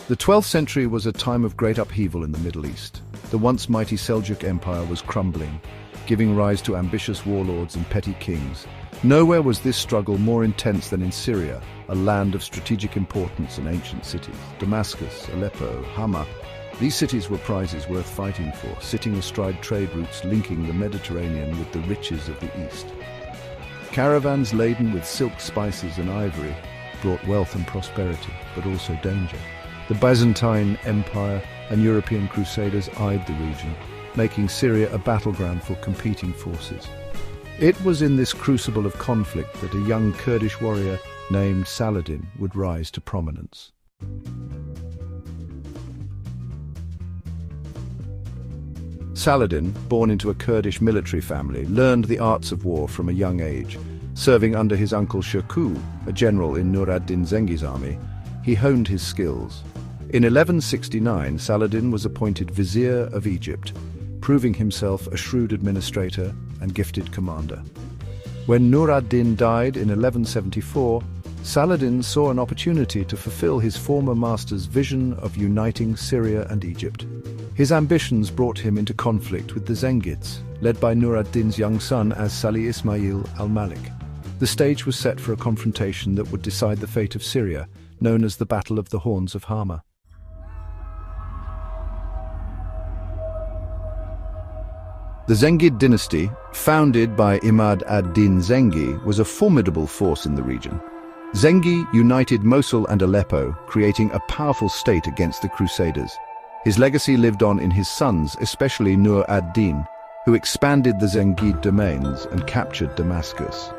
The 12th century was a time of great upheaval in the Middle East. The once mighty Seljuk Empire was crumbling, giving rise to ambitious warlords and petty kings. Nowhere was this struggle more intense than in Syria, a land of strategic importance and ancient cities. Damascus, Aleppo, Hama. These cities were prizes worth fighting for, sitting astride trade routes linking the Mediterranean with the riches of the East. Caravans laden with silk, spices and ivory brought wealth and prosperity, but also danger. The Byzantine Empire and European crusaders eyed the region, making Syria a battleground for competing forces. It was in this crucible of conflict that a young Kurdish warrior named Saladin would rise to prominence. Saladin, born into a Kurdish military family, learned the arts of war from a young age. Serving under his uncle Shirkuh, a general in Nur ad-Din Zengid's army, he honed his skills. In 1169, Saladin was appointed vizier of Egypt, proving himself a shrewd administrator and gifted commander. When Nur ad-Din died in 1174, Saladin saw an opportunity to fulfill his former master's vision of uniting Syria and Egypt. His ambitions brought him into conflict with the Zengids, led by Nur ad-Din's young son As-Salih Ismail al-Malik. The stage was set for a confrontation that would decide the fate of Syria, known as the Battle of the Horns of Hama. The Zengid Dynasty, founded by Imad ad-Din Zengi, was a formidable force in the region. Zengi united Mosul and Aleppo, creating a powerful state against the Crusaders. His legacy lived on in his sons, especially Nur ad-Din, who expanded the Zengid domains and captured Damascus.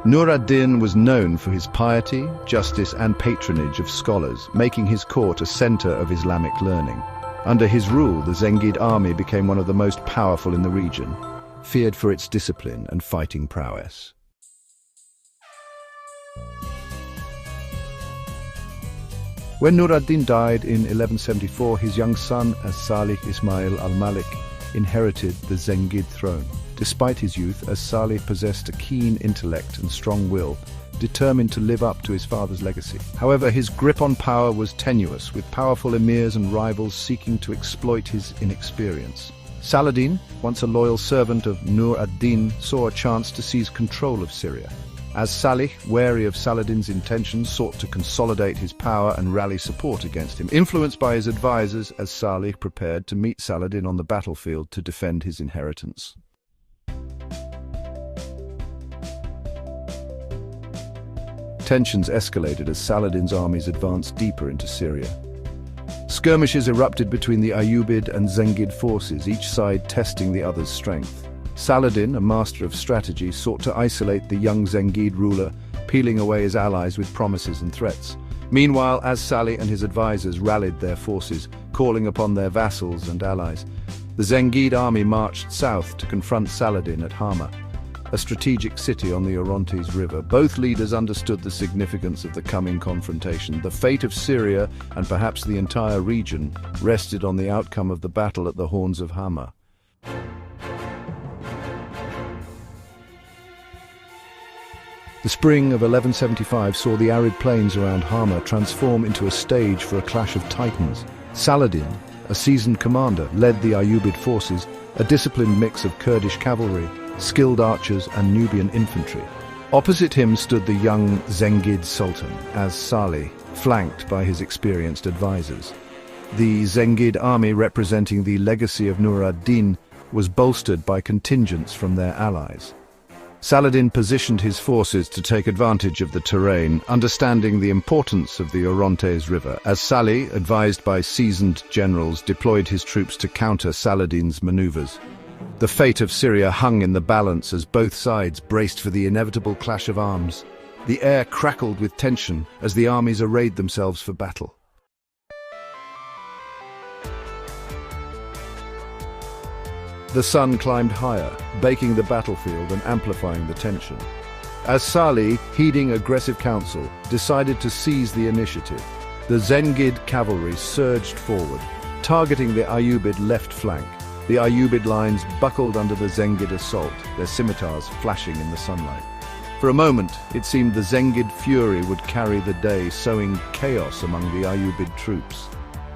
Nur ad-Din was known for his piety, justice and patronage of scholars, making his court a center of Islamic learning. Under his rule, the Zengid army became one of the most powerful in the region, feared for its discipline and fighting prowess. When Nur ad-Din died in 1174, his young son, As-Salih Ismail al-Malik, inherited the Zengid throne. Despite his youth, As-Salih possessed a keen intellect and strong will, determined to live up to his father's legacy. However, his grip on power was tenuous, with powerful emirs and rivals seeking to exploit his inexperience. Saladin, once a loyal servant of Nur ad-Din, saw a chance to seize control of Syria. As-Salih, wary of Saladin's intentions, sought to consolidate his power and rally support against him. Influenced by his advisors, As-Salih prepared to meet Saladin on the battlefield to defend his inheritance. Tensions escalated as Saladin's armies advanced deeper into Syria. Skirmishes erupted between the Ayyubid and Zengid forces, each side testing the other's strength. Saladin, a master of strategy, sought to isolate the young Zengid ruler, peeling away his allies with promises and threats. Meanwhile, As-Salih and his advisors rallied their forces, calling upon their vassals and allies. The Zengid army marched south to confront Saladin at Hama, a strategic city on the Orontes River. Both leaders understood the significance of the coming confrontation. The fate of Syria, and perhaps the entire region, rested on the outcome of the battle at the Horns of Hama. The spring of 1175 saw the arid plains around Hama transform into a stage for a clash of titans. Saladin, a seasoned commander, led the Ayyubid forces, a disciplined mix of Kurdish cavalry, skilled archers and Nubian infantry. Opposite him stood the young Zengid Sultan, As-Salih, flanked by his experienced advisors. The Zengid army, representing the legacy of Nur ad-Din, was bolstered by contingents from their allies. Saladin positioned his forces to take advantage of the terrain, understanding the importance of the Orontes River. As-Salih, advised by seasoned generals, deployed his troops to counter Saladin's maneuvers. The fate of Syria hung in the balance as both sides braced for the inevitable clash of arms. The air crackled with tension as the armies arrayed themselves for battle. The sun climbed higher, baking the battlefield and amplifying the tension. As-Salih, heeding aggressive counsel, decided to seize the initiative. The Zengid cavalry surged forward, targeting the Ayyubid left flank. The Ayyubid lines buckled under the Zengid assault, their scimitars flashing in the sunlight. For a moment, it seemed the Zengid fury would carry the day, sowing chaos among the Ayyubid troops.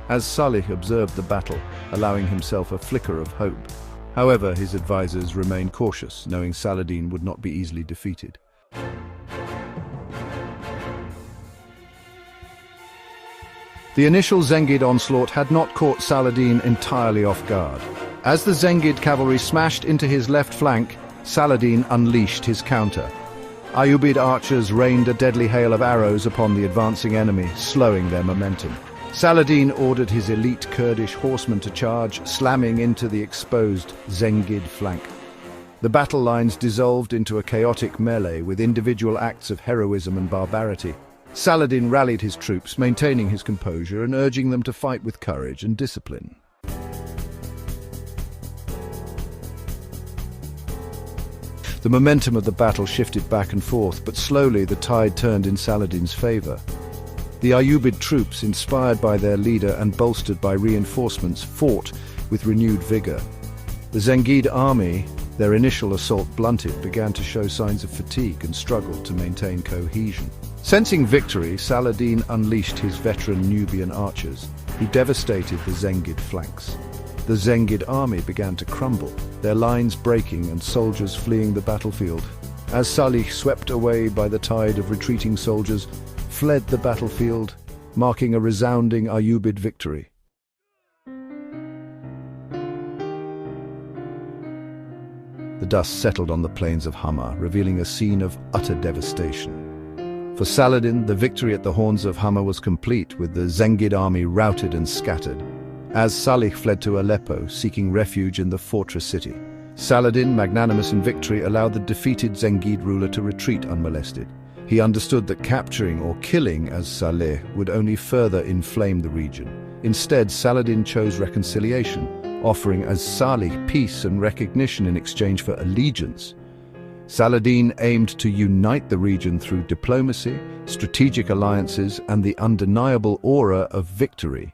As-Salih observed the battle, allowing himself a flicker of hope. However, his advisors remained cautious, knowing Saladin would not be easily defeated. The initial Zengid onslaught had not caught Saladin entirely off guard. As the Zengid cavalry smashed into his left flank, Saladin unleashed his counter. Ayyubid archers rained a deadly hail of arrows upon the advancing enemy, slowing their momentum. Saladin ordered his elite Kurdish horsemen to charge, slamming into the exposed Zengid flank. The battle lines dissolved into a chaotic melee with individual acts of heroism and barbarity. Saladin rallied his troops, maintaining his composure and urging them to fight with courage and discipline. The momentum of the battle shifted back and forth, but slowly the tide turned in Saladin's favor. The Ayyubid troops, inspired by their leader and bolstered by reinforcements, fought with renewed vigor. The Zengid army, their initial assault blunted, began to show signs of fatigue and struggled to maintain cohesion. Sensing victory, Saladin unleashed his veteran Nubian archers. He devastated the Zengid flanks. The Zengid army began to crumble, their lines breaking and soldiers fleeing the battlefield. As-Salih, swept away by the tide of retreating soldiers, fled the battlefield, marking a resounding Ayyubid victory. The dust settled on the plains of Hama, revealing a scene of utter devastation. For Saladin, the victory at the Horns of Hama was complete, with the Zengid army routed and scattered. As-Salih fled to Aleppo, seeking refuge in the fortress city. Saladin, magnanimous in victory, allowed the defeated Zengid ruler to retreat unmolested. He understood that capturing or killing As-Salih would only further inflame the region. Instead, Saladin chose reconciliation, offering As-Salih peace and recognition in exchange for allegiance. Saladin aimed to unite the region through diplomacy, strategic alliances, and the undeniable aura of victory.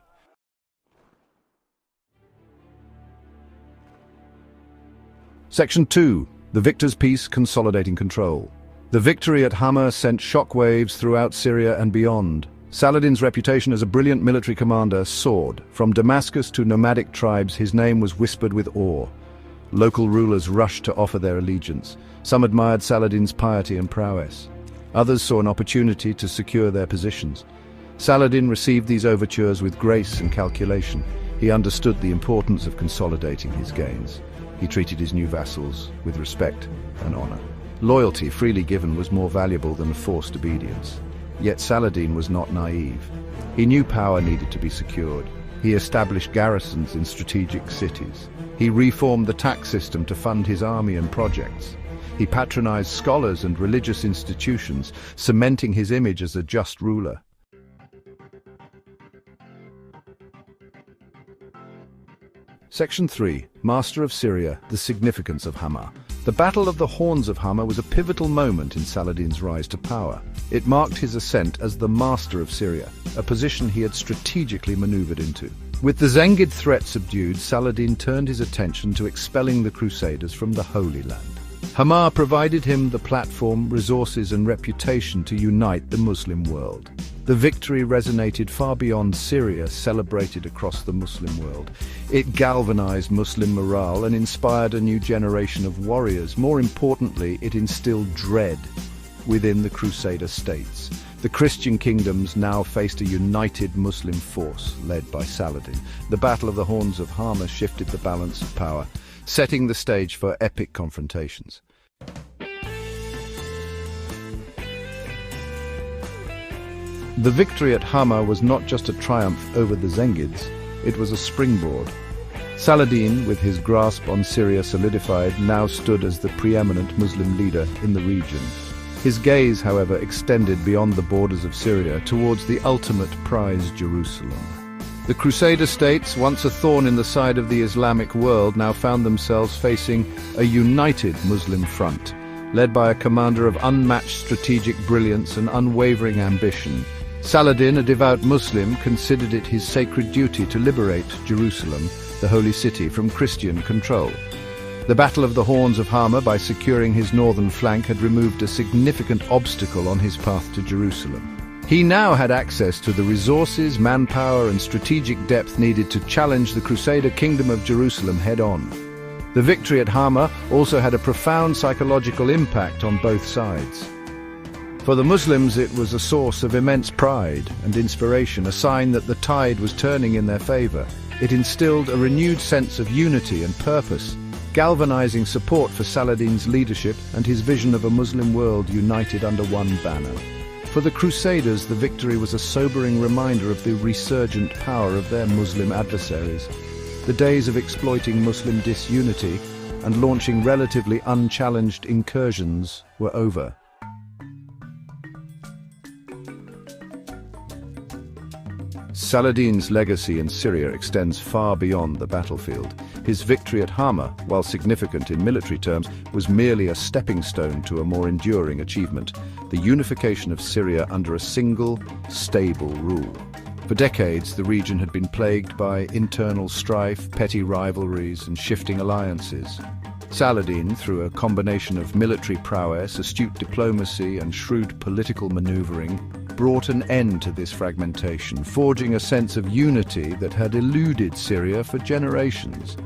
Section 2. The Victor's Peace, Consolidating Control. The victory at Hama sent shockwaves throughout Syria and beyond. Saladin's reputation as a brilliant military commander soared. From Damascus to nomadic tribes, his name was whispered with awe. Local rulers rushed to offer their allegiance. Some admired Saladin's piety and prowess. Others saw an opportunity to secure their positions. Saladin received these overtures with grace and calculation. He understood the importance of consolidating his gains. He treated his new vassals with respect and honor. Loyalty freely given was more valuable than forced obedience. Yet Saladin was not naive. He knew power needed to be secured. He established garrisons in strategic cities. He reformed the tax system to fund his army and projects. He patronized scholars and religious institutions, cementing his image as a just ruler. Section 3. Master of Syria, the Significance of Hama. The Battle of the Horns of Hama was a pivotal moment in Saladin's rise to power. It marked his ascent as the master of Syria, a position he had strategically maneuvered into. With the Zengid threat subdued, Saladin turned his attention to expelling the Crusaders from the Holy Land. Hama provided him the platform, resources and reputation to unite the Muslim world. The victory resonated far beyond Syria, celebrated across the Muslim world. It galvanized Muslim morale and inspired a new generation of warriors. More importantly, it instilled dread within the Crusader states. The Christian kingdoms now faced a united Muslim force led by Saladin. The Battle of the Horns of Hama shifted the balance of power, setting the stage for epic confrontations. The victory at Hama was not just a triumph over the Zengids, it was a springboard. Saladin, with his grasp on Syria solidified, now stood as the preeminent Muslim leader in the region. His gaze, however, extended beyond the borders of Syria towards the ultimate prize, Jerusalem. The Crusader states, once a thorn in the side of the Islamic world, now found themselves facing a united Muslim front, led by a commander of unmatched strategic brilliance and unwavering ambition. Saladin, a devout Muslim, considered it his sacred duty to liberate Jerusalem, the holy city, from Christian control. The Battle of the Horns of Hama, by securing his northern flank, had removed a significant obstacle on his path to Jerusalem. He now had access to the resources, manpower, and strategic depth needed to challenge the Crusader Kingdom of Jerusalem head-on. The victory at Hama also had a profound psychological impact on both sides. For the Muslims, it was a source of immense pride and inspiration, a sign that the tide was turning in their favor. It instilled a renewed sense of unity and purpose, galvanizing support for Saladin's leadership and his vision of a Muslim world united under one banner. For the Crusaders, the victory was a sobering reminder of the resurgent power of their Muslim adversaries. The days of exploiting Muslim disunity and launching relatively unchallenged incursions were over. Saladin's legacy in Syria extends far beyond the battlefield. His victory at Hama, while significant in military terms, was merely a stepping stone to a more enduring achievement: the unification of Syria under a single, stable rule. For decades, the region had been plagued by internal strife, petty rivalries, and shifting alliances. Saladin, through a combination of military prowess, astute diplomacy, and shrewd political maneuvering, brought an end to this fragmentation, forging a sense of unity that had eluded Syria for generations.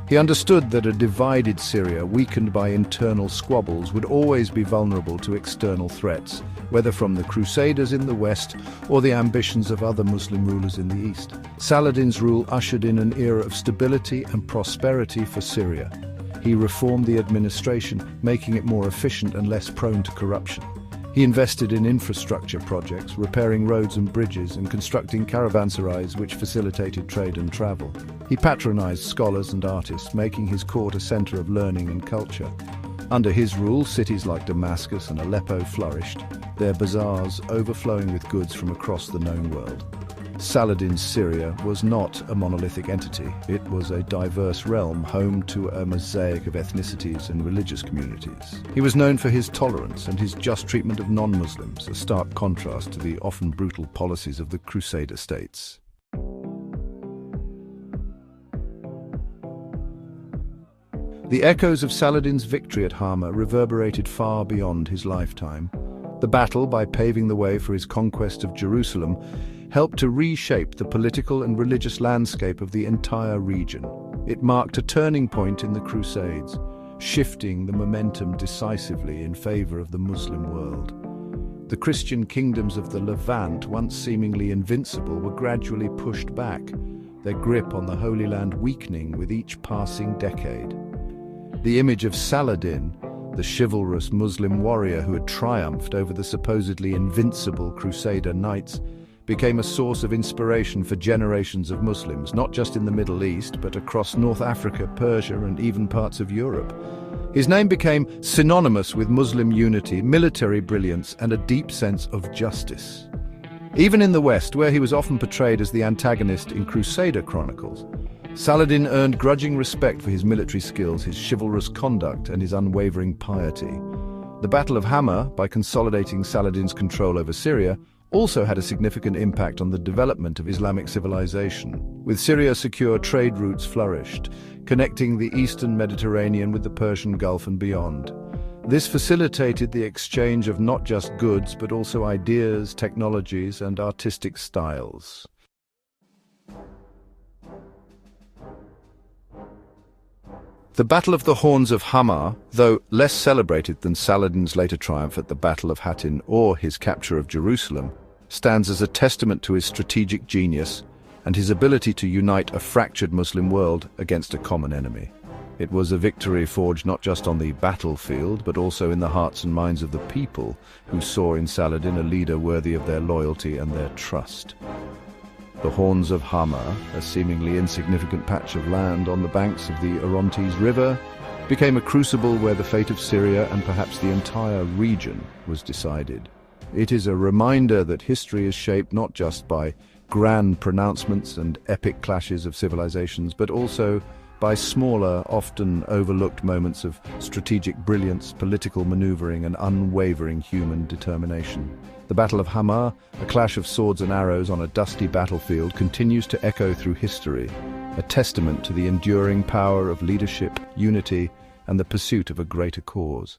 He understood that a divided Syria, weakened by internal squabbles, would always be vulnerable to external threats, whether from the Crusaders in the west or the ambitions of other Muslim rulers in the east. Saladin's rule ushered in an era of stability and prosperity for Syria. He reformed the administration, making it more efficient and less prone to corruption. He invested in infrastructure projects, repairing roads and bridges, and constructing caravanserais which facilitated trade and travel. He patronized scholars and artists, making his court a center of learning and culture. Under his rule, cities like Damascus and Aleppo flourished, their bazaars overflowing with goods from across the known world. Saladin's Syria was not a monolithic entity. It was a diverse realm, home to a mosaic of ethnicities and religious communities. He was known for his tolerance and his just treatment of non-Muslims, a stark contrast to the often brutal policies of the Crusader states. The echoes of Saladin's victory at Hama reverberated far beyond his lifetime. The battle, by paving the way for his conquest of Jerusalem, helped to reshape the political and religious landscape of the entire region. It marked a turning point in the Crusades, shifting the momentum decisively in favor of the Muslim world. The Christian kingdoms of the Levant, once seemingly invincible, were gradually pushed back, their grip on the Holy Land weakening with each passing decade. The image of Saladin, the chivalrous Muslim warrior who had triumphed over the supposedly invincible Crusader knights, became a source of inspiration for generations of Muslims, not just in the Middle East, but across North Africa, Persia, and even parts of Europe. His name became synonymous with Muslim unity, military brilliance, and a deep sense of justice. Even in the West, where he was often portrayed as the antagonist in Crusader chronicles, Saladin earned grudging respect for his military skills, his chivalrous conduct, and his unwavering piety. The Battle of Hama, by consolidating Saladin's control over Syria, also had a significant impact on the development of Islamic civilization. With Syria secure, trade routes flourished, connecting the eastern Mediterranean with the Persian Gulf and beyond. This facilitated the exchange of not just goods, but also ideas, technologies, and artistic styles. The Battle of the Horns of Hama, though less celebrated than Saladin's later triumph at the Battle of Hattin or his capture of Jerusalem, stands as a testament to his strategic genius and his ability to unite a fractured Muslim world against a common enemy. It was a victory forged not just on the battlefield, but also in the hearts and minds of the people, who saw in Saladin a leader worthy of their loyalty and their trust. The Horns of Hama, a seemingly insignificant patch of land on the banks of the Orontes River, became a crucible where the fate of Syria and perhaps the entire region was decided. It is a reminder that history is shaped not just by grand pronouncements and epic clashes of civilizations, but also by smaller, often overlooked moments of strategic brilliance, political maneuvering, and unwavering human determination. The Battle of Hama, a clash of swords and arrows on a dusty battlefield, continues to echo through history, a testament to the enduring power of leadership, unity, and the pursuit of a greater cause.